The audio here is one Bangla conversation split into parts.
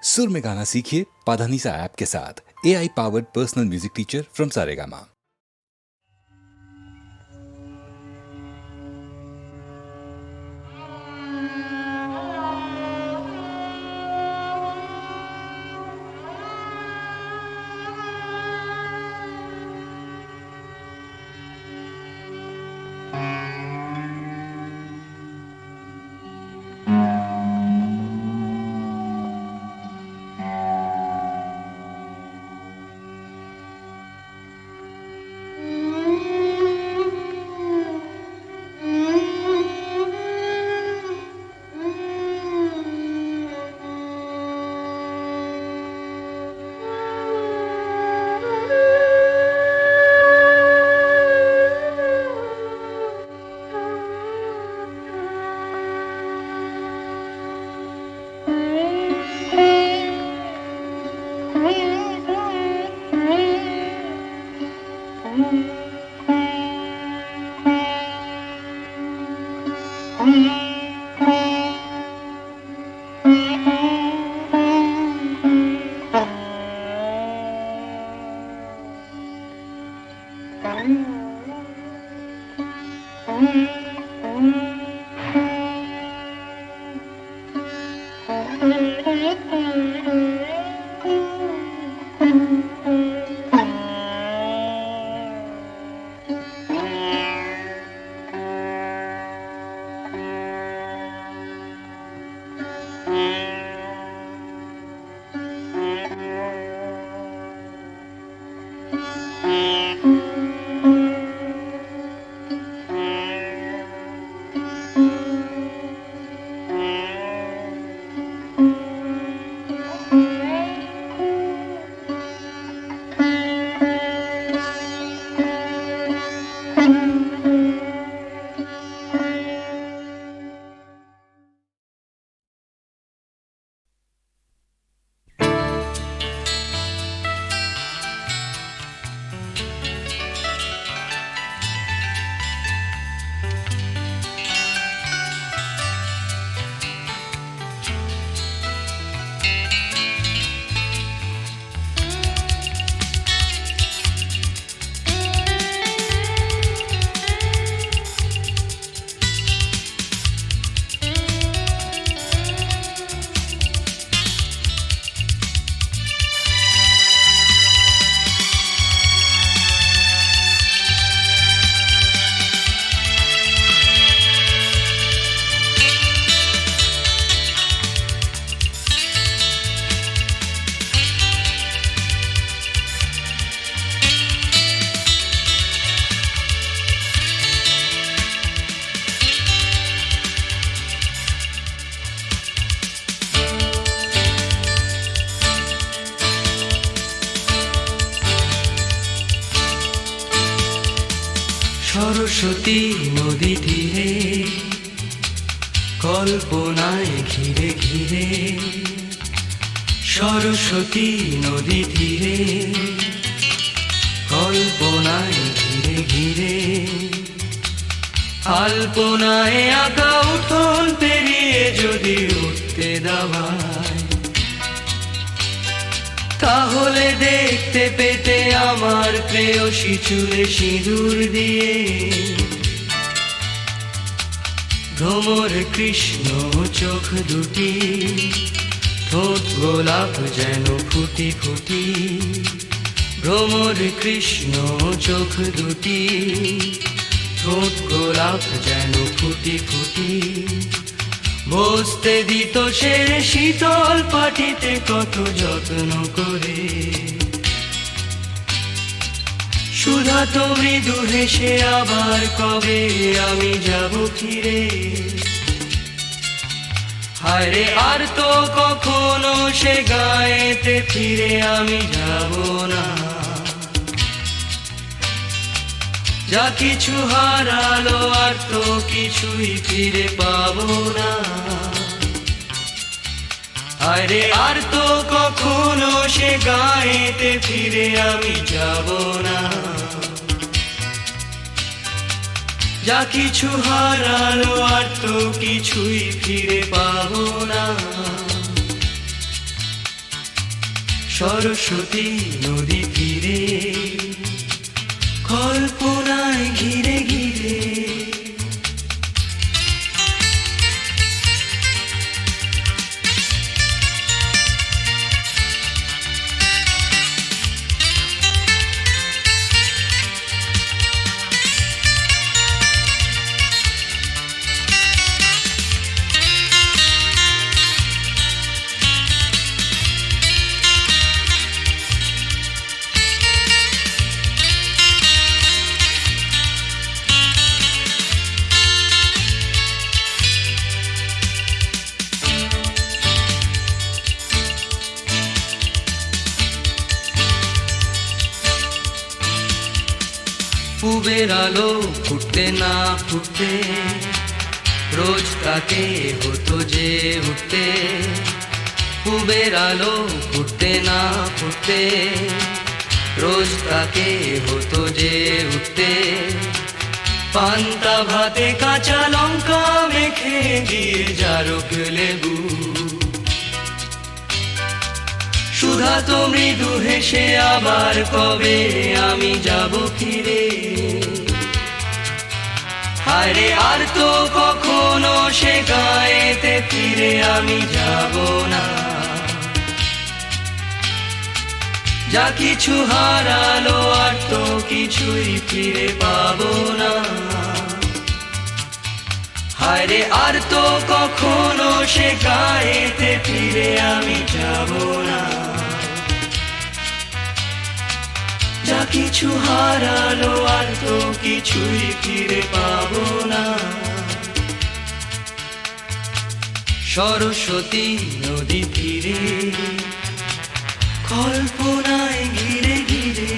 सुर में गाना सीखिए पाधानीसा ऐप के साथ। AI powered personal music teacher from Saregama. Saraswati নদী তীরে কল্পনায় ঘিরে ঘিরে, সরস্বতী নদী তীরে কল্পনায় ঘিরে ঘিরে, আলপনায় আঁকা উঠোন পেরিয়ে যদি উঠতে দাওয়ায়, তাহলে দেখতে পেতে আমার প্রেয়সী চুলে সিঁদুর দিয়ে। ভ্রমর কৃষ্ণ চোখ দুটি, ঠোঁট গোলাপ যেন ফুটি ফুটি। ভ্রমর কৃষ্ণ চোখ দুটি, ঠোঁট গোলাপ যেন ফুটি ফুটি। বসতে দিত সে শীতল পাটিতে কত যত্ন করে। সুধা তো মৃদু হেসে আবার কবে আমি যাব ফিরে। হায়রে আর তো কখনো সে গায়েতে ফিরে আমি যাব না। যা কিছু হারালো আর তো কিছুই ফিরে পাবো না। আরে আর তো কখনো সে গায়েতে ফিরে আমি যাব না। যা কিছু হারালো আর তো কিছুই ফিরে পাবো না। সরস্বতী নদী তীরে কল্পনায় ঘিরে ঘিরে পূবের আলো ফুটতে না ফুটতে রোজ তাকে হতো যে উঠতে পূবের আলো ফুটতে না ফুটতে রোজ তাকে হতো যে উঠতে পান্তা ভাতে কাঁচা লঙ্কা মেখে দিয়ে জারক লেবু সুধা তো মৃদু হেসে আবার কবে আমি যাব ফিরে হায়রে আর তো কখনো সে গায়েতে ফিরে আমি যাব না যা কিছু হারালো আর তো কিছুই ফিরে পাবো না হায়রে আর তো কখনো সে গায়েতে ফিরে আমি যাব না যা কিছু হারালো আর তো কিছুই ফিরে পাবো না সরস্বতী নদী তীরে কল্পনায় ঘিরে ঘিরে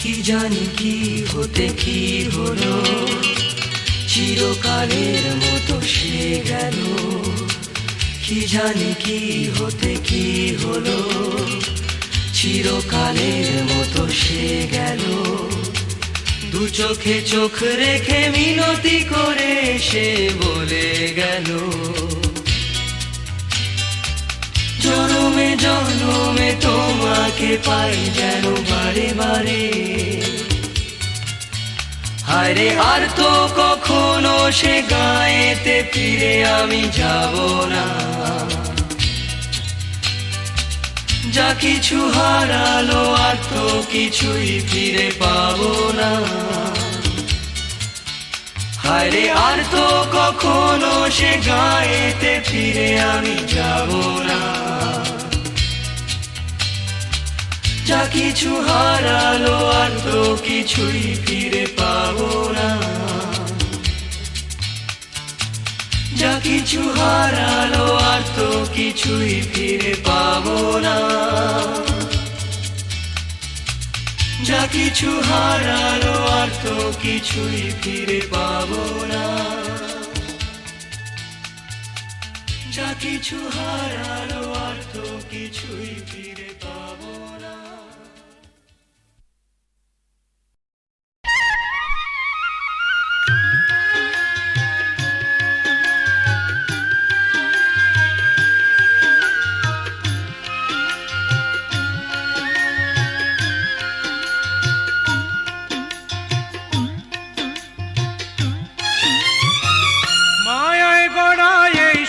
কি জানি কি হতে কি হলো চিরকালের মতো সে গেল কি জানি কি হতে কি হলো চিরকালের মতো সে গেল দু চোখে চোখ রেখে মিনতি করে সে বলে গেল জনমে জনমে তোমাকে পাই যেন বারে বারে হায়রে আর তো কখনো সে গায়েতে ফিরে আমি যাব না যা কিছু হারালো আর তো কিছুই ফিরে পাবো না হায়রে আর তো কখনো সে গায়েতে ফিরে আমি যাব না যা কিছু হারালো আর তো কিছুই ফিরে পাবো না যা কিছু হারালো আর তো কিছুই ফিরে পাবো না যা কিছু হারালো আর তো কিছুই ফিরে পাবো না যা কিছু হারালো আর তো কিছুই ফিরে পাবো না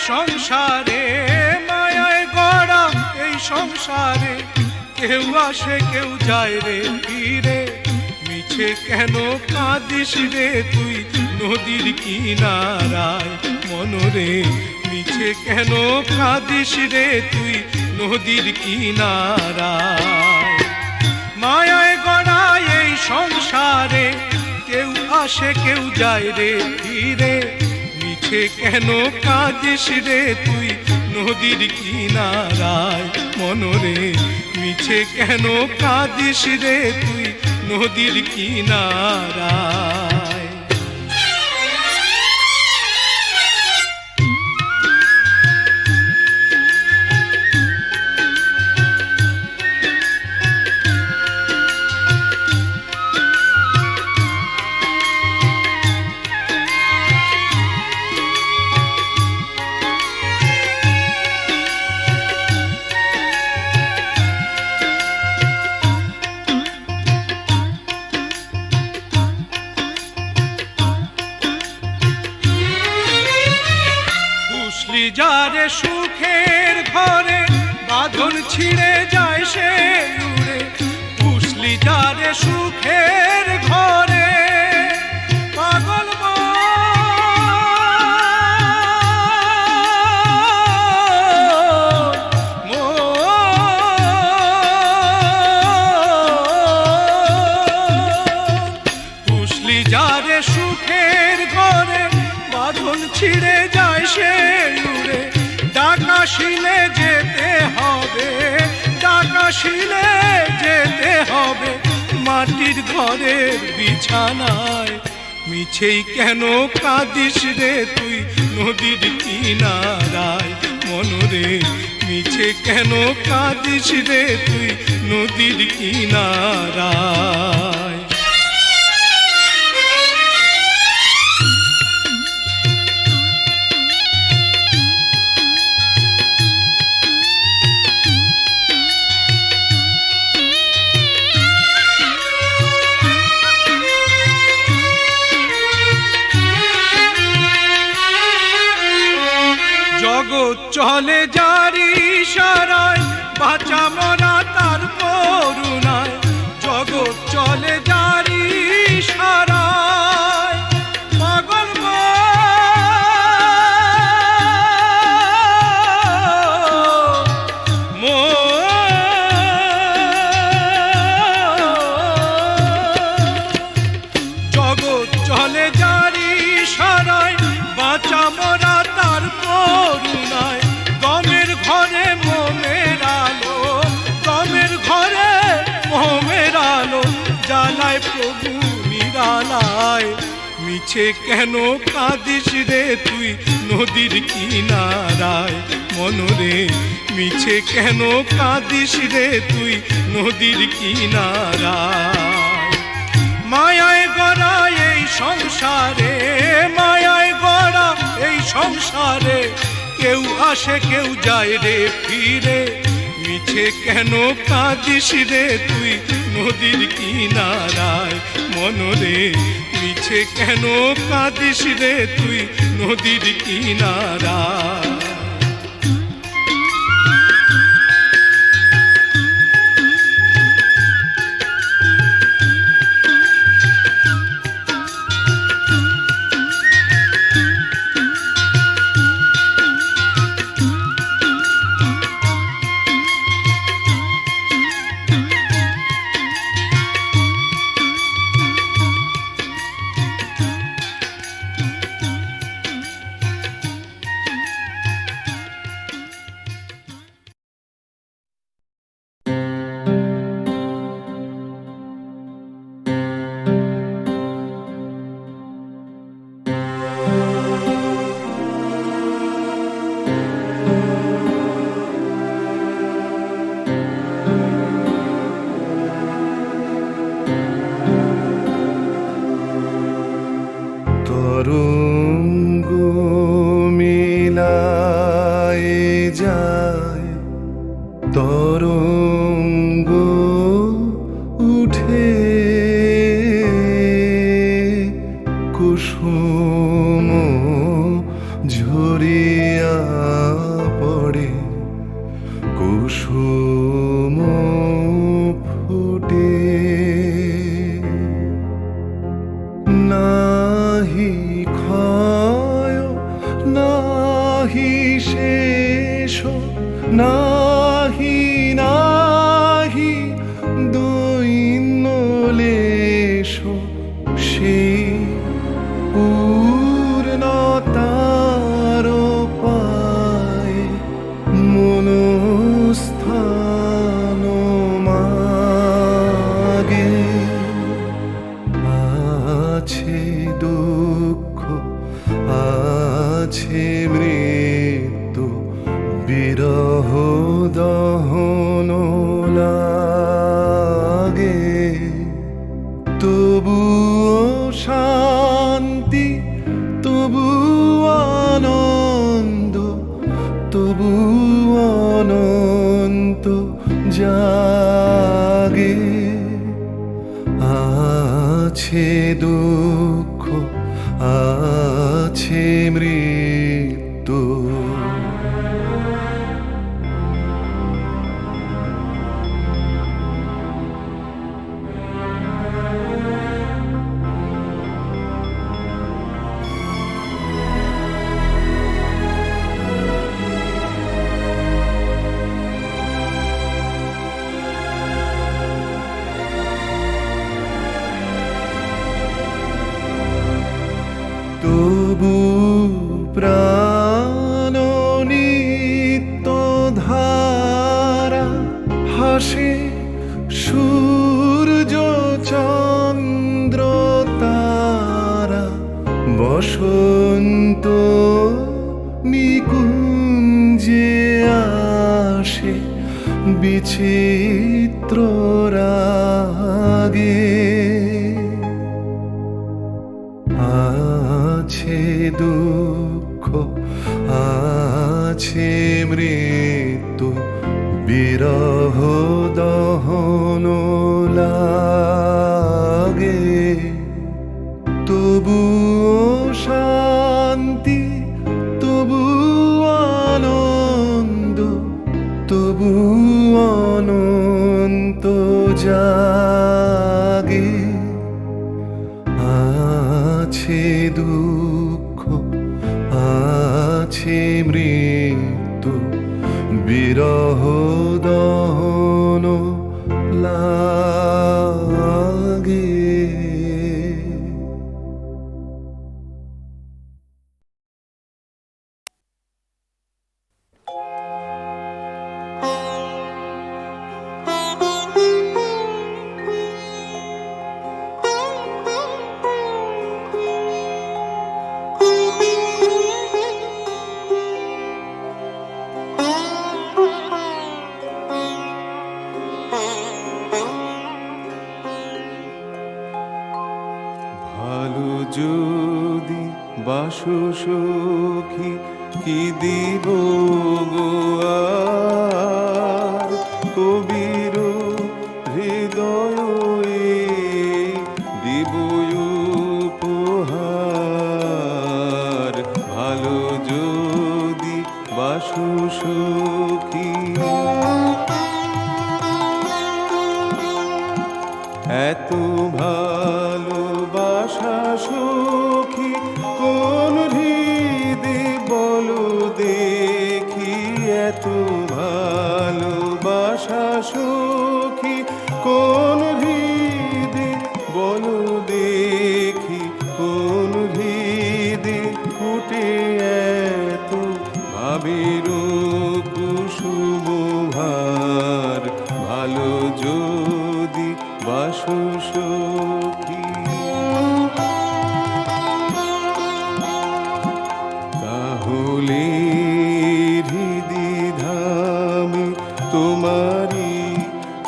সংসারে মায়ায় গড়া এই সংসারে কেউ আসে কেউ যায় রে ফিরে মিছে কেন কাঁদিস রে তুই নদীর কিনারায় মনরে মিছে কেন কাঁদিস রে তুই নদীর কিনারায় মায়ায় গড়া এই সংসারে কেউ আসে কেউ যায় রে ফিরে মিছে কেন কাঁদিস রে তুই নদীর কিনারায় মনরে মিছে কেন কাঁদিস রে তুই নদীর কিনারায় যারে সুখের ঘরে বাঁধন ছিঁড়ে যায় সে উড়ে পুষলি যারে সুখের ঘরে পাগল পুষলি যারে সুখের ঘরে বাঁধন ছিঁড়ে যায় সে ডাকাশিলে যেতে হবে ডাকাশিলে যেতে হবে মাটির ঘরের বিছানায় মিছেই কেন কাঁদিস রে তুই নদীর কিনারায় মনরে মিছে কেন কাঁদিস রে তুই নদীর কিনারায় জগৎ চলে জারি ইশারায় বাঁচা মরা তার করুণায় জগৎ চলে জারি ইশারায় পাগল জগৎ চলে জারি ইশারায় বাঁচা মরা তার করুণায় গমের ঘরে মোমের আলো গমের ঘরে মোমের আলো জ্বালায় প্রভু নিরালায় মিছে কেন কাঁদিস রে তুই নদীর কিনারায় মনরে মিছে কেন কাঁদিস রে তুই নদীর কিনারায় মায়ায় গড়া এই সংসারে মায়ায় গড়া এই সংসারে কেউ আসে কেউ যায় রে ফিরে মিছে কেন কাঁদিস রে তুই নদীর কিনারায় মনরে মিছে কেন কাঁদিস রে তুই নদীর কিনারায় নাহি নাহি দৈন্যলেশ সেই পূর্ণতার পায় মনস্থান মাগে। আছে দুঃখ আছে মৃত্যু বিরহ দহন লাগে, তবুও শান্তি তবু আনন্দ তবু অনন্ত জাগে। আছে দুঃখ আছে মৃত্যু। তবু প্রাণ নিত্য ধারা হাসে সূর্য চন্দ্র তারা, বসন্ত নিকুঞ্জে আসে বিচিত্র রাগে। আছে দুঃখ আছে মৃত্যু বিরহ দহন লাগে, তবুও শান্তি তবু আনন্দ তবু অনন্ত জাগে। আছে দুঃখ আছে মৃত্যু বিরহ দহন লাগে। ভালো যদি বাসো সখী কি দিব গো আর, কবির হৃদয়ে দিব উপহার। ভালো যদি বাসো সখী এত ভালোবাসা সখী কোন হৃদে বলো দেখি, এত ভালোবাসা সখী কোন হৃদে বলো দেখি, কোন হৃদে ফুটে এত ভাবের কুসুম ভার। ভালো যদি বাসো সখী তাহলে হৃদিধামে তোমারি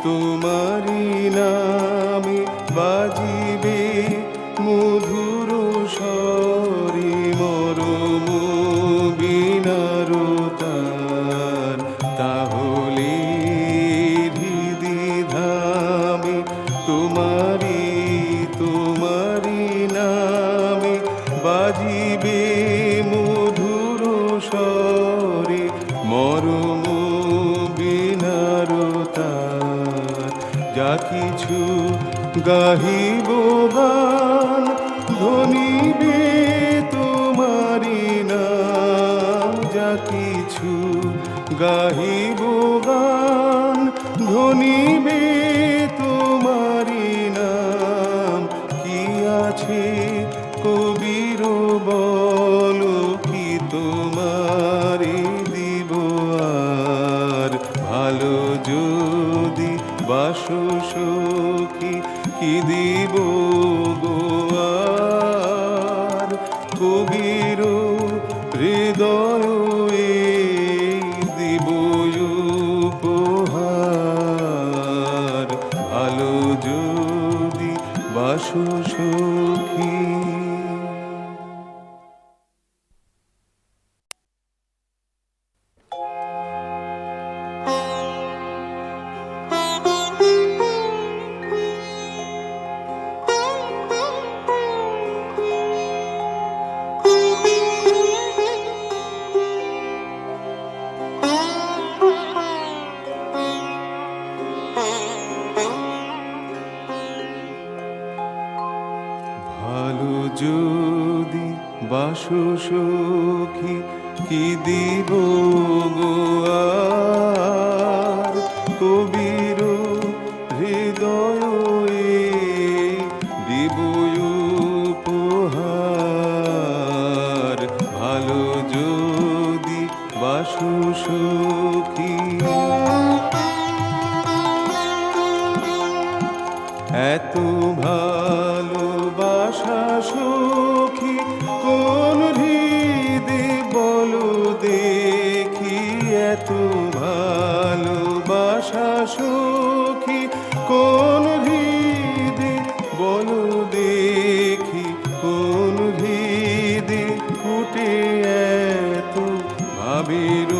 তোমারি নামে বাজিবে মধুর স্বরে মরম বিনার তার। তাহলে হৃদিধামে তোমারি তোমারি নামে বাজিবে মধুর স্বরে মরম বিনার তার। যা কিছু গাহিব গান ধ্বনিবে তোমারি নাম, যা কিছু গাহিব গান ধ্বনিবে তোমারি নাম। কি আছে কবির বলো, কি তোমারি দিব আর। ভালো যদি বাসো সখী, কি দিব গো আর। কবির হৃদয় দিব উপহার। ভালো যদি বাসো সখী। ভালো যদি বাসো সখী, কি দিব গো আর। কবির হৃদয় দিব উপহার। ভালো যদি বাসো সখী। এত ভালোবাসা সখী কোন হৃদে বলো দেখি। এত ভালোবাসা সখী কোন হৃদে বলো দেখি। কোন হৃদে ফুটে এত ভাবের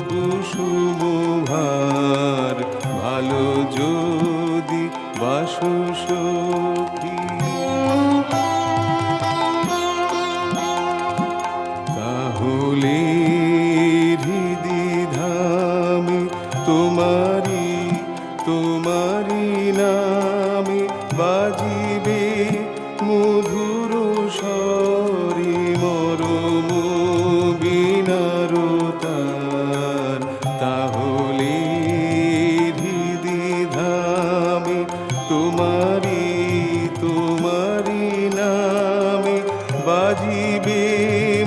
কুসুম ভার। ভালো যদি বাসো সখী। তাহলে হৃদিধামে তোমারি তোমারি নামে বাজিবে মধুর স্বরে মরম বীণার তার। তাহলে হৃদিধামে তোমারি তোমারি নামে বাজিবে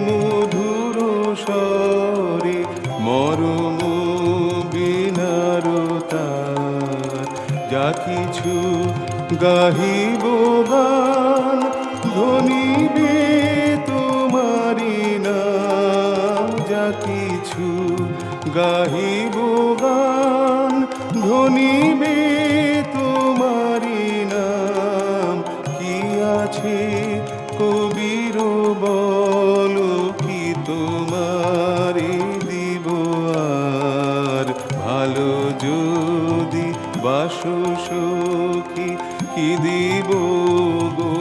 মধুর স্বরে মরম বীণার তার। যা কিছু গাহিব গান ধ্বনিবে তোমারি নাম। যা কিছু গাহিব গান ধ্বনিবে তোমারি নাম। কি আছে কবির বলো, কি তোমারি দিব আর। ভালো যদি বাসো সখী, কি দিব গো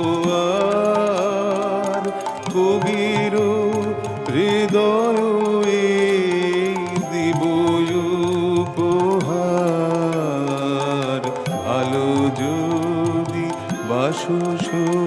আর। কবির হৃদয় দিব উপহার। ভালো যদি বাসো সখী।